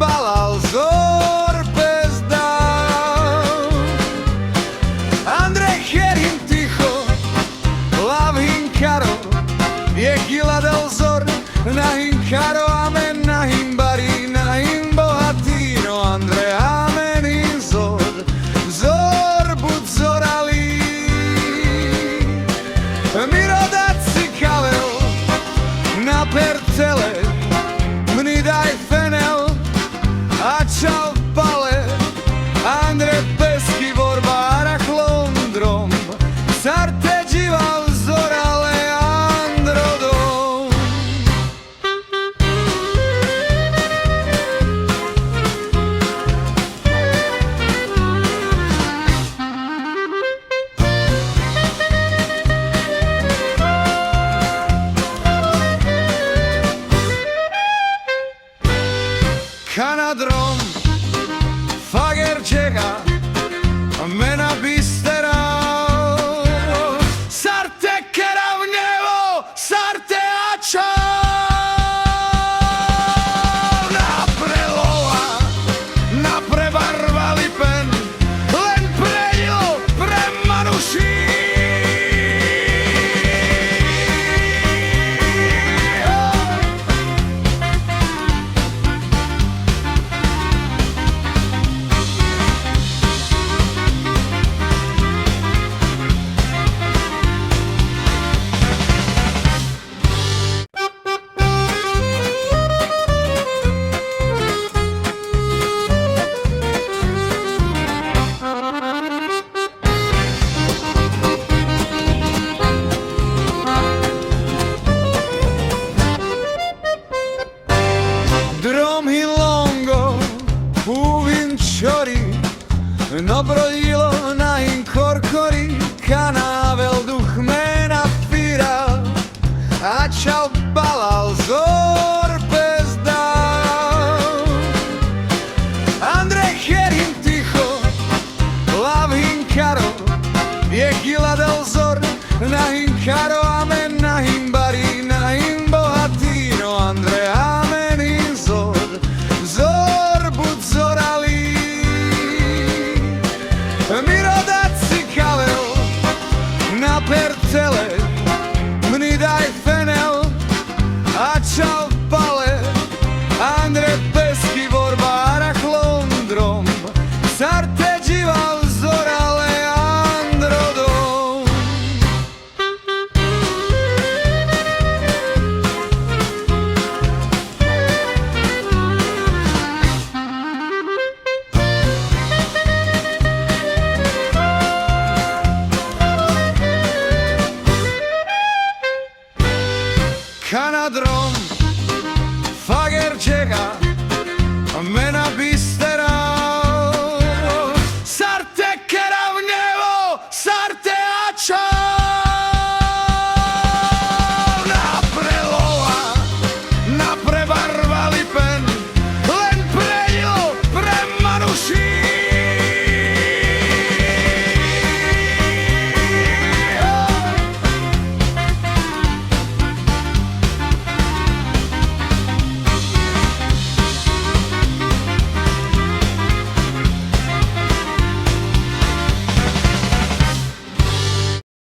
balal zor bezda. Andrej Herin ticho, lav hinkaro, je gila del zor, na hinkaro amen, na himbari, na himbohatý, no Andrej amen in zor, zor bud zorali. Mirodat si kavel, na percele, mni daj fenel, a čau pale, Andre pesky vorbára chlondrom, sarte džival zorale androdom. Kanadrom, fager Čecha, mena bistera, sarte keravnevo, sarte ača. Naprelova, naprebarvali pen, len predilo pre manuší. Drom hilongo, uvin čori, no brodilo na inkorkori, kanavel duch mena fira, a čau balal